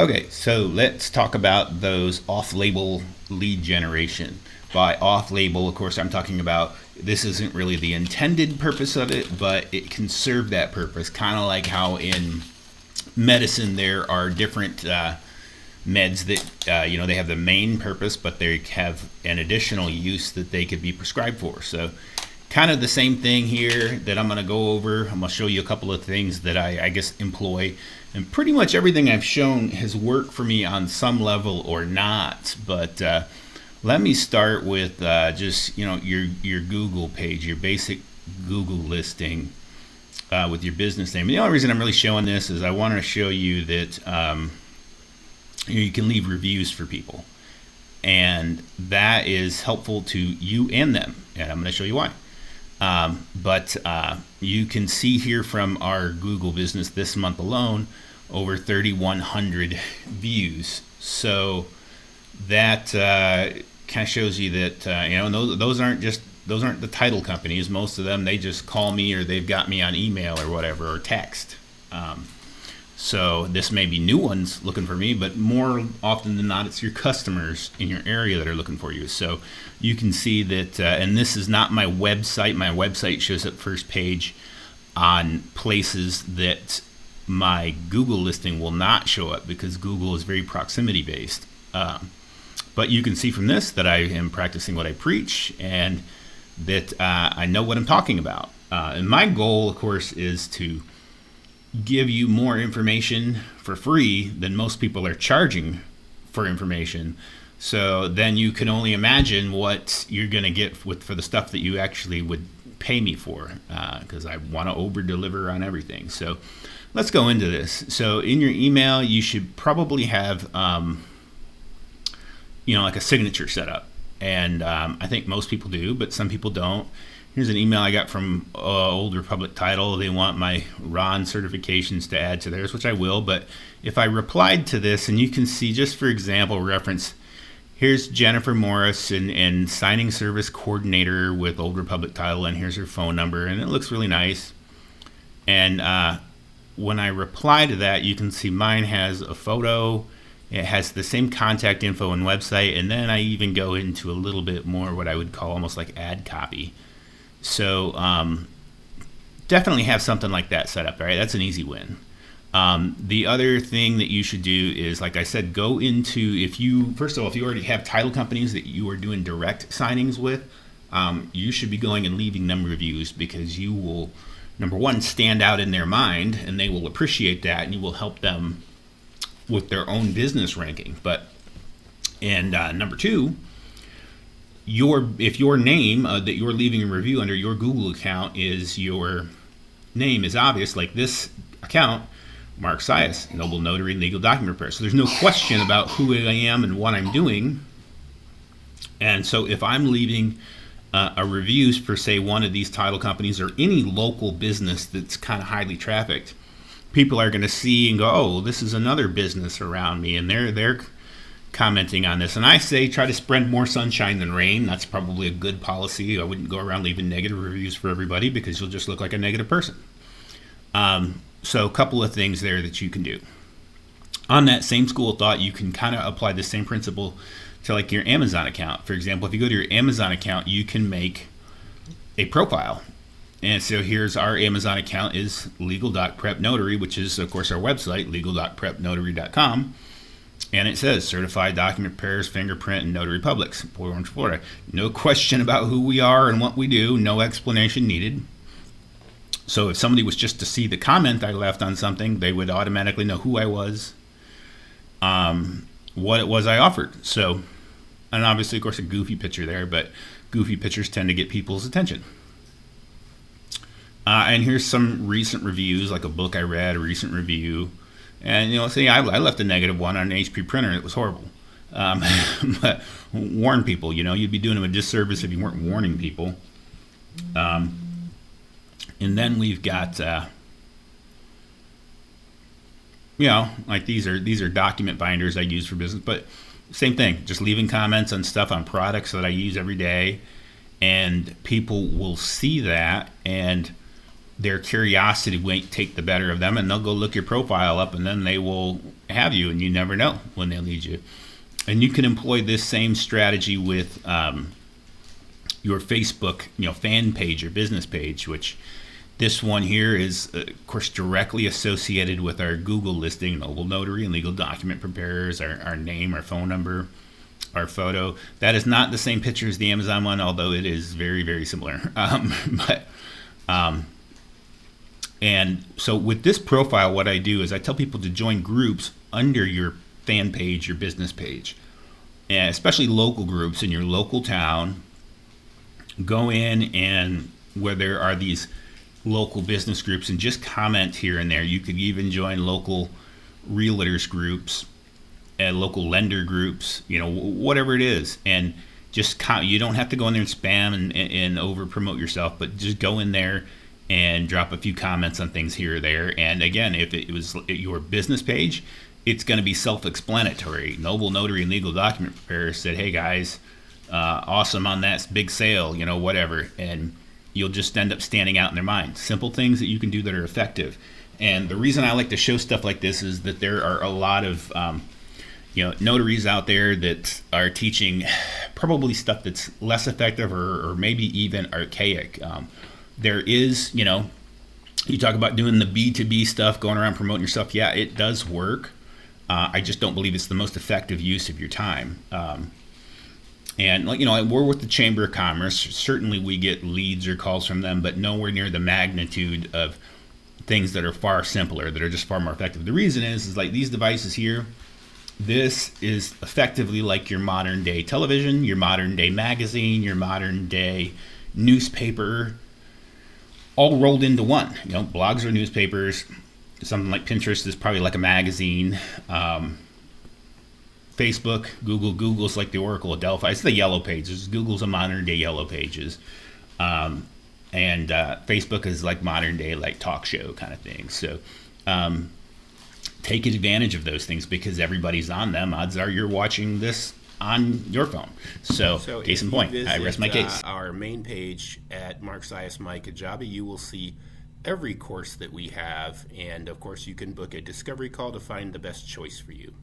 Okay, so let's talk about those off-label lead generation. By off-label, of course, I'm talking about this isn't really the intended purpose of it, but it can serve that purpose. Kind of like how in medicine there are different meds that they have the main purpose, but they have an additional use that they could be prescribed for. So kind of the same thing here that I'm going to go over. I'm going to show you a couple of things that I guess employ, and pretty much everything I've shown has worked for me on some level or not. But let me start with just your Google page, your basic Google listing with your business name. And the only reason I'm really showing this is I want to show you that you can leave reviews for people, and that is helpful to you and them, and I'm going to show you why. But you can see here from our Google business this month alone over 3,100 views. So that kind of shows you that and those aren't the title companies. Most of them, they just call me or they've got me on email or whatever, or text. So this may be new ones looking for me, but more often than not, it's your customers in your area that are looking for you. So you can see that, and this is not my website. My website shows up first page on places that my Google listing will not show up because Google is very proximity based. But you can see from this that I am practicing what I preach and that I know what I'm talking about. And my goal, of course, is to give you more information for free than most people are charging for information. So then you can only imagine what you're going to get for the stuff that you actually would pay me for, because I want to over deliver on everything. So let's go into this. So in your email, you should probably have like a signature set up, and I think most people do, but some people don't. Here's an email I got from Old Republic Title. They want my RON certifications to add to theirs, which I will. But if I replied to this, and you can see, just for example reference, here's Jennifer Morris and signing service coordinator with Old Republic Title, and here's her phone number, and it looks really nice. And when I reply to that, you can see mine has a photo. It has the same contact info and website, and then I even go into a little bit more what I would call almost like ad copy. So definitely have something like that set up, right? That's an easy win. The other thing that you should do is, like I said, go into, first of all, if you already have title companies that you are doing direct signings with, you should be going and leaving them reviews, because you will, number one, stand out in their mind, and they will appreciate that, and you will help them with their own business ranking. And number two, if your name that you're leaving a review under your Google account is your name is obvious, like this account, Mark Sias, Noble Notary Legal Document Preparer. So there's no question about who I am and what I'm doing. And so if I'm leaving a reviews for, say, one of these title companies or any local business that's kind of highly trafficked, people are going to see and go, oh, this is another business around me, and they're commenting on this. And I say try to spread more sunshine than rain. That's probably a good policy. I wouldn't go around leaving negative reviews for everybody, because you'll just look like a negative person. So a couple of things there that you can do. On that same school of thought, you can kind of apply the same principle to like your Amazon account. For example, if you go to your Amazon account, you can make a profile. And so here's our Amazon account is legal.prepnotary, which is, of course, our website, legal.prepnotary.com. And it says certified document preparers, fingerprint, and notary publics, Port Orange, Florida. No question about who we are and what we do. No explanation needed. So if somebody was just to see the comment I left on something, they would automatically know who I was, what it was I offered. So, and obviously, of course, a goofy picture there, but goofy pictures tend to get people's attention. And here's some recent reviews, like a book I read, a recent review. And, say I left a negative one on an HP printer. It was horrible. But warn people, you'd be doing them a disservice if you weren't warning people. And then we've got, like these are document binders I use for business. But same thing, just leaving comments on stuff on products that I use every day. And people will see that, and their curiosity won't take the better of them, and they'll go look your profile up, and then they will have you, and you never know when they'll need you. And you can employ this same strategy with your Facebook, fan page or business page, which this one here is, of course, directly associated with our Google listing, mobile notary and legal document preparers, our name, our phone number, our photo. That is not the same picture as the Amazon one, although it is very, very similar. And so with this profile, what I do is I tell people to join groups under your fan page, your business page, and especially local groups in your local town. Go in, and where there are these local business groups, and just comment here and there. You could even join local realtors groups and local lender groups, whatever it is. And just you don't have to go in there and spam and over promote yourself, but just go in there and drop a few comments on things here or there. And again, if it was your business page, it's going to be self-explanatory. Mobile notary and legal document preparer said, hey guys, awesome on that big sale, whatever. And you'll just end up standing out in their mind. Simple things that you can do that are effective. And the reason I like to show stuff like this is that there are a lot of notaries out there that are teaching probably stuff that's less effective or maybe even archaic. There is, you talk about doing the B2B stuff, going around promoting yourself. Yeah, it does work. I just don't believe it's the most effective use of your time. And we're with the Chamber of Commerce. Certainly we get leads or calls from them, but nowhere near the magnitude of things that are far simpler, that are just far more effective. The reason is like these devices here, this is effectively like your modern day television, your modern day magazine, your modern day newspaper, all rolled into one. Blogs are newspapers. Something like Pinterest is probably like a magazine. Facebook, Google's like the Oracle of Delphi. It's the Yellow Pages. Google's a modern day Yellow Pages. And Facebook is like modern day like talk show kind of thing. So take advantage of those things because everybody's on them. Odds are you're watching this on your phone. So case in point, I rest my case. Our main page at Mark Sias Mike Kajabi, you will see every course that we have. And of course, you can book a discovery call to find the best choice for you.